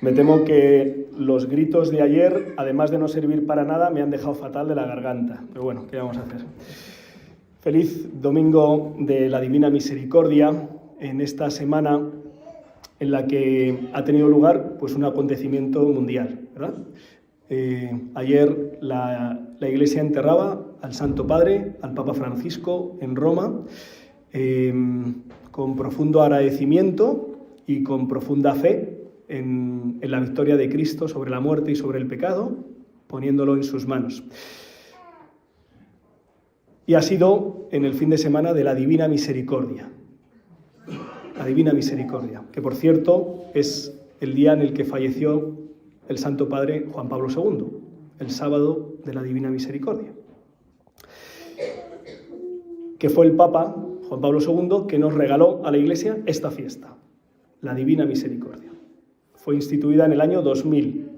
Me temo que los gritos de ayer, además de no servir para nada, me han dejado fatal de la garganta. Pero bueno, ¿qué vamos a hacer? Feliz Domingo de la Divina Misericordia, en esta semana en la que ha tenido lugar pues, un acontecimiento mundial, ¿verdad? Ayer la Iglesia enterraba al Santo Padre, al Papa Francisco, en Roma, con profundo agradecimiento y con profunda fe en la victoria de Cristo sobre la muerte y sobre el pecado, poniéndolo en sus manos. Y ha sido en el fin de semana de la Divina Misericordia. La Divina Misericordia, que por cierto es el día en el que falleció el Santo Padre Juan Pablo II, el sábado de la Divina Misericordia. Que fue el Papa Juan Pablo II que nos regaló a la Iglesia esta fiesta, la Divina Misericordia. Fue instituida en el año 2000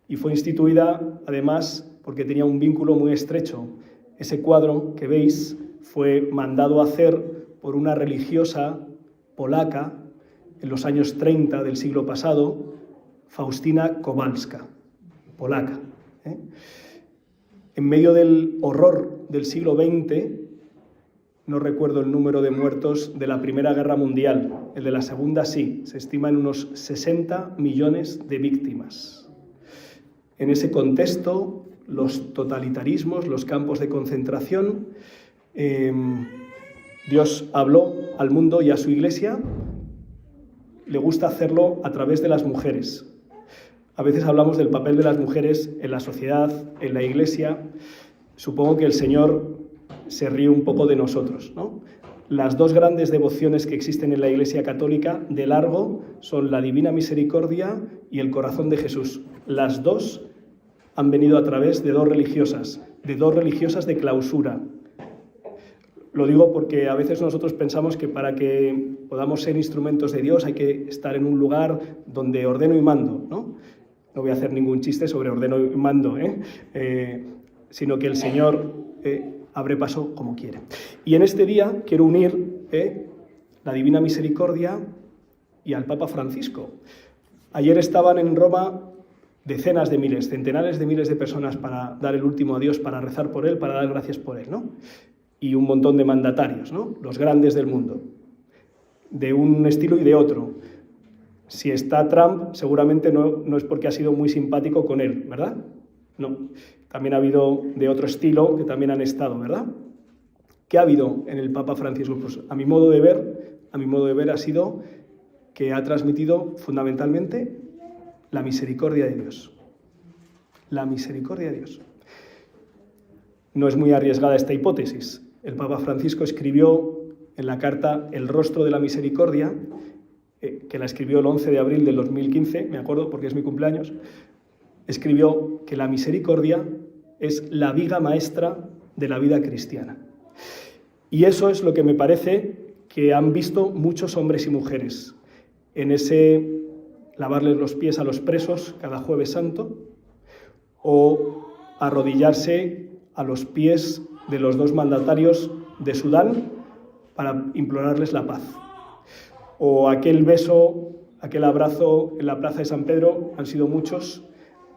y fue instituida además porque tenía un vínculo muy estrecho. Ese cuadro que veis fue mandado a hacer por una religiosa polaca en los años 30 del siglo pasado, Faustina Kowalska, polaca. En medio del horror del siglo XX, no recuerdo el número de muertos de la Primera Guerra Mundial, el de la Segunda sí, se estima en unos 60 millones de víctimas. En ese contexto, los totalitarismos, los campos de concentración, Dios habló al mundo y a su Iglesia, le gusta hacerlo a través de las mujeres. A veces hablamos del papel de las mujeres en la sociedad, en la Iglesia. Supongo que el Señor se ríe un poco de nosotros, ¿no? Las dos grandes devociones que existen en la Iglesia Católica, de largo, son la Divina Misericordia y el Corazón de Jesús. Las dos han venido a través de dos religiosas de clausura. Lo digo porque a veces nosotros pensamos que para que podamos ser instrumentos de Dios hay que estar en un lugar donde ordeno y mando, ¿no? No voy a hacer ningún chiste sobre ordeno y mando, sino que el Señor abre paso como quiere. Y en este día quiero unir la Divina Misericordia y al Papa Francisco. Ayer estaban en Roma decenas de miles, centenares de miles de personas para dar el último adiós, para rezar por él, para dar gracias por él, ¿no? Y un montón de mandatarios, ¿no? Los grandes del mundo, de un estilo y de otro. Si está Trump, seguramente no es porque ha sido muy simpático con él, ¿verdad? No. También ha habido de otro estilo que también han estado, ¿verdad? ¿Qué ha habido en el Papa Francisco? Pues a mi modo de ver ha sido que ha transmitido fundamentalmente la misericordia de Dios. La misericordia de Dios. No es muy arriesgada esta hipótesis. El Papa Francisco escribió en la carta El rostro de la misericordia, que la escribió el 11 de abril del 2015, me acuerdo porque es mi cumpleaños, escribió que la misericordia es la viga maestra de la vida cristiana. Y eso es lo que me parece que han visto muchos hombres y mujeres en ese lavarles los pies a los presos cada Jueves Santo o arrodillarse a los pies de los dos mandatarios de Sudán para implorarles la paz. O aquel beso, aquel abrazo en la plaza de San Pedro, han sido muchos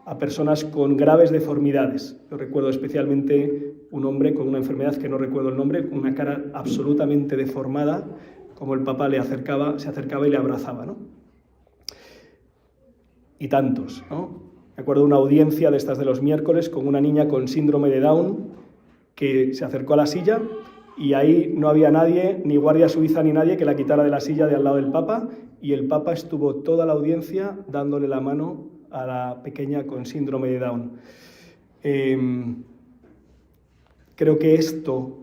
a personas con graves deformidades. Yo recuerdo especialmente un hombre con una enfermedad que no recuerdo el nombre, con una cara absolutamente deformada, como el Papa se acercaba y le abrazaba, ¿no? Y tantos, ¿no? Me acuerdo de una audiencia de estas de los miércoles con una niña con síndrome de Down que se acercó a la silla y ahí no había nadie, ni guardia suiza ni nadie que la quitara de la silla de al lado del Papa, y el Papa estuvo toda la audiencia dándole la mano a la pequeña con síndrome de Down. Creo que esto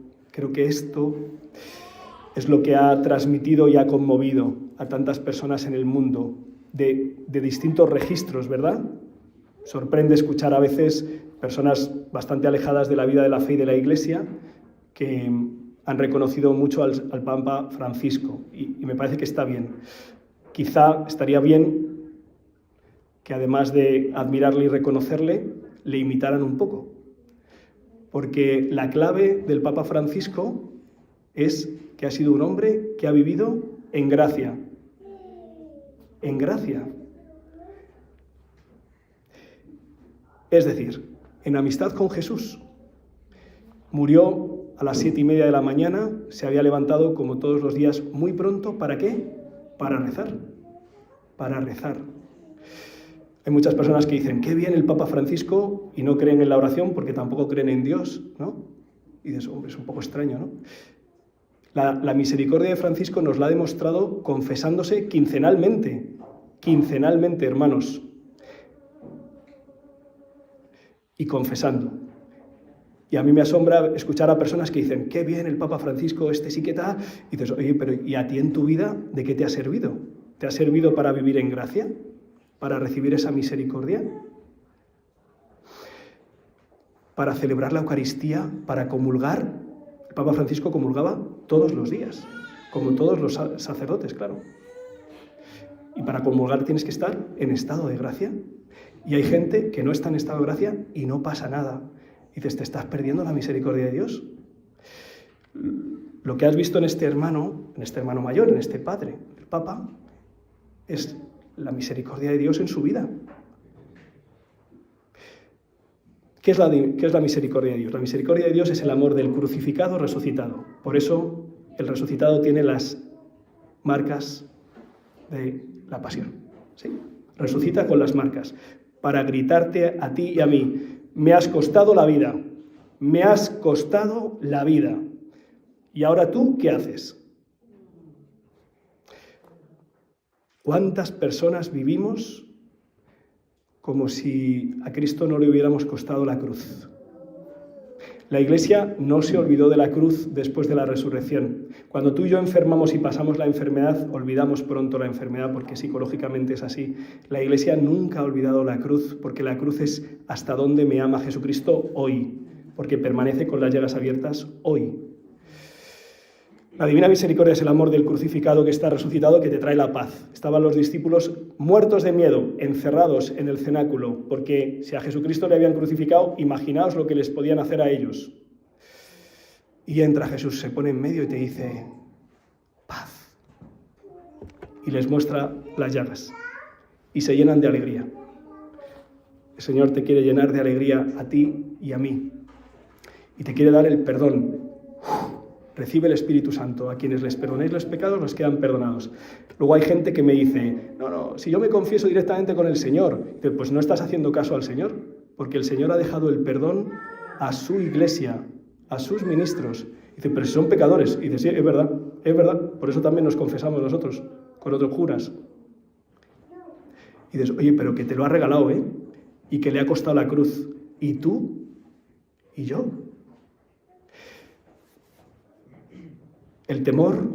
es lo que ha transmitido y ha conmovido a tantas personas en el mundo, de distintos registros, ¿verdad? Sorprende escuchar a veces personas bastante alejadas de la vida de la fe y de la Iglesia que han reconocido mucho al Papa Francisco, y me parece que está bien. Quizá estaría bien que además de admirarle y reconocerle, le imitaran un poco. Porque la clave del Papa Francisco es que ha sido un hombre que ha vivido en gracia. En gracia. Es decir, en amistad con Jesús. Murió a las 7:30 de la mañana, se había levantado como todos los días muy pronto. ¿Para qué? Para rezar. Para rezar. Hay muchas personas que dicen, qué bien el Papa Francisco, y no creen en la oración porque tampoco creen en Dios, ¿no? Y dices, hombre, es un poco extraño, ¿no? La misericordia de Francisco nos la ha demostrado confesándose quincenalmente, hermanos, y confesando. Y a mí me asombra escuchar a personas que dicen, qué bien el Papa Francisco, este sí que tal, y dices, oye, pero ¿y a ti en tu vida de qué te ha servido? ¿Te ha servido para vivir en gracia? ¿Para recibir esa misericordia? ¿Para celebrar la Eucaristía? ¿Para comulgar? El Papa Francisco comulgaba todos los días, como todos los sacerdotes, claro. Y para comulgar tienes que estar en estado de gracia. Y hay gente que no está en estado de gracia y no pasa nada. Y dices, ¿te estás perdiendo la misericordia de Dios? Lo que has visto en este hermano mayor, en este padre, el Papa, es la misericordia de Dios en su vida. ¿Qué es la misericordia de Dios? La misericordia de Dios es el amor del crucificado resucitado. Por eso el resucitado tiene las marcas de la pasión. ¿Sí? Resucita con las marcas. Para gritarte a ti y a mí, me has costado la vida, me has costado la vida. ¿Y ahora tú qué haces? ¿Cuántas personas vivimos como si a Cristo no le hubiéramos costado la cruz? La Iglesia no se olvidó de la cruz después de la resurrección. Cuando tú y yo enfermamos y pasamos la enfermedad, olvidamos pronto la enfermedad porque psicológicamente es así. La Iglesia nunca ha olvidado la cruz, porque la cruz es hasta dónde me ama Jesucristo hoy, porque permanece con las llagas abiertas hoy. La divina misericordia es el amor del crucificado que está resucitado, que te trae la paz. Estaban los discípulos muertos de miedo, encerrados en el cenáculo, porque si a Jesucristo le habían crucificado, imaginaos lo que les podían hacer a ellos. Y entra Jesús, se pone en medio y te dice, paz. Y les muestra las llagas. Y se llenan de alegría. El Señor te quiere llenar de alegría a ti y a mí. Y te quiere dar el perdón. Recibe el Espíritu Santo. A quienes les perdonéis los pecados, los quedan perdonados. Luego hay gente que me dice, no, si yo me confieso directamente con el Señor, pues no estás haciendo caso al Señor, porque el Señor ha dejado el perdón a su Iglesia, a sus ministros. Dice, pero si son pecadores. Y dice, sí, es verdad, por eso también nos confesamos nosotros, con otros curas. Y dices, oye, pero que te lo ha regalado, y que le ha costado la cruz. ¿Y tú? ¿Y yo? El temor,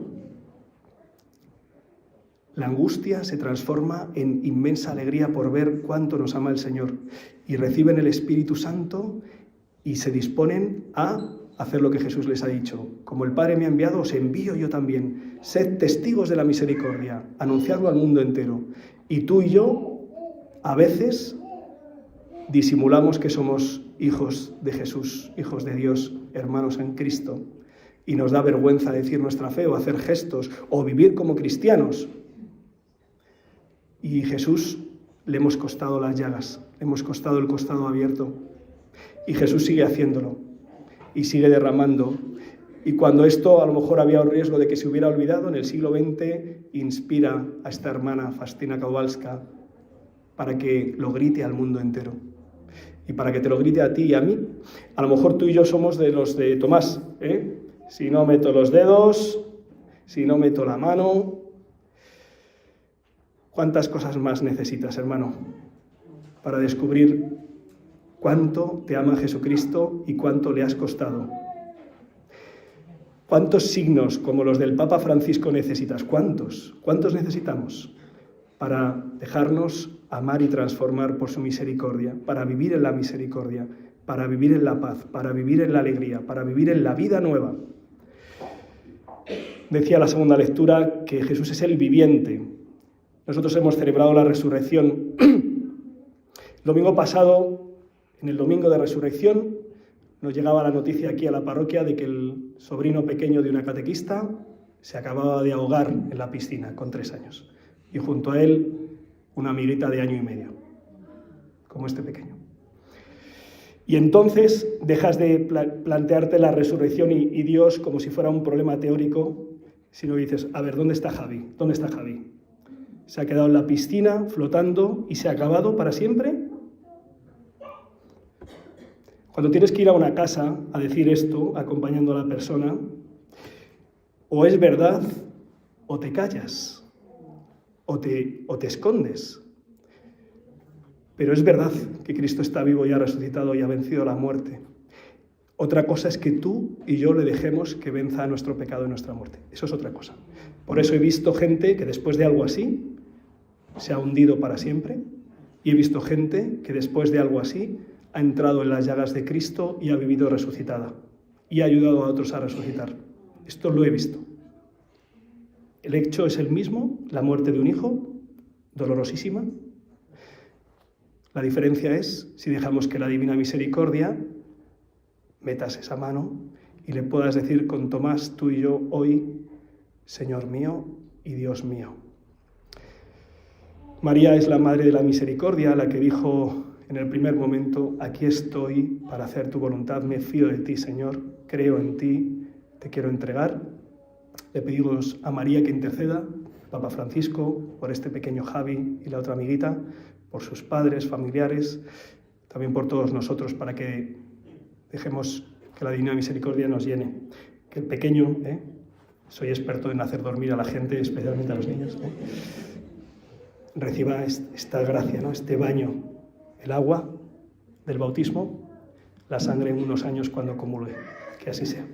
la angustia se transforma en inmensa alegría por ver cuánto nos ama el Señor. Y reciben el Espíritu Santo y se disponen a hacer lo que Jesús les ha dicho. Como el Padre me ha enviado, os envío yo también. Sed testigos de la misericordia, anunciadlo al mundo entero. Y tú y yo, a veces, disimulamos que somos hijos de Jesús, hijos de Dios, hermanos en Cristo. Y nos da vergüenza decir nuestra fe o hacer gestos o vivir como cristianos. Y Jesús le hemos costado las llagas, le hemos costado el costado abierto. Y Jesús sigue haciéndolo y sigue derramando. Y cuando esto a lo mejor había un riesgo de que se hubiera olvidado, en el siglo XX inspira a esta hermana Faustina Kowalska para que lo grite al mundo entero. Y para que te lo grite a ti y a mí. A lo mejor tú y yo somos de los de Tomás, Si no meto los dedos, si no meto la mano. ¿Cuántas cosas más necesitas, hermano, para descubrir cuánto te ama Jesucristo y cuánto le has costado? ¿Cuántos signos como los del Papa Francisco necesitas? ¿Cuántos? ¿Cuántos necesitamos para dejarnos amar y transformar por su misericordia, para vivir en la misericordia, para vivir en la paz, para vivir en la alegría, para vivir en la vida nueva? Decía la segunda lectura que Jesús es el viviente. Nosotros hemos celebrado la resurrección. El domingo pasado, en el domingo de resurrección, nos llegaba la noticia aquí a la parroquia de que el sobrino pequeño de una catequista se acababa de ahogar en la piscina con 3 años. Y junto a él, una amiguita de 1 año y medio, como este pequeño. Y entonces dejas de plantearte la resurrección y Dios como si fuera un problema teórico, sino que dices, a ver, ¿dónde está Javi? ¿Dónde está Javi? ¿Se ha quedado en la piscina flotando y se ha acabado para siempre? Cuando tienes que ir a una casa a decir esto, acompañando a la persona, o es verdad o te callas, o te escondes. Pero es verdad que Cristo está vivo y ha resucitado y ha vencido la muerte. Otra cosa es que tú y yo le dejemos que venza nuestro pecado y nuestra muerte. Eso es otra cosa. Por eso he visto gente que después de algo así se ha hundido para siempre, y he visto gente que después de algo así ha entrado en las llagas de Cristo y ha vivido resucitada y ha ayudado a otros a resucitar. Esto lo he visto. El hecho es el mismo, la muerte de un hijo, dolorosísima. La diferencia es si dejamos que la divina misericordia metas esa mano y le puedas decir con Tomás, tú y yo hoy, Señor mío y Dios mío. María es la Madre de la Misericordia, la que dijo en el primer momento, aquí estoy para hacer tu voluntad, me fío de ti, Señor, creo en ti, te quiero entregar. Le pedimos a María que interceda, Papa Francisco, por este pequeño Javi y la otra amiguita, por sus padres, familiares, también por todos nosotros, para que dejemos que la Divina Misericordia nos llene. Que el pequeño, soy experto en hacer dormir a la gente, especialmente a los niños, reciba esta gracia, ¿no? Este baño, el agua del bautismo, la sangre en unos años cuando acumule. Que así sea.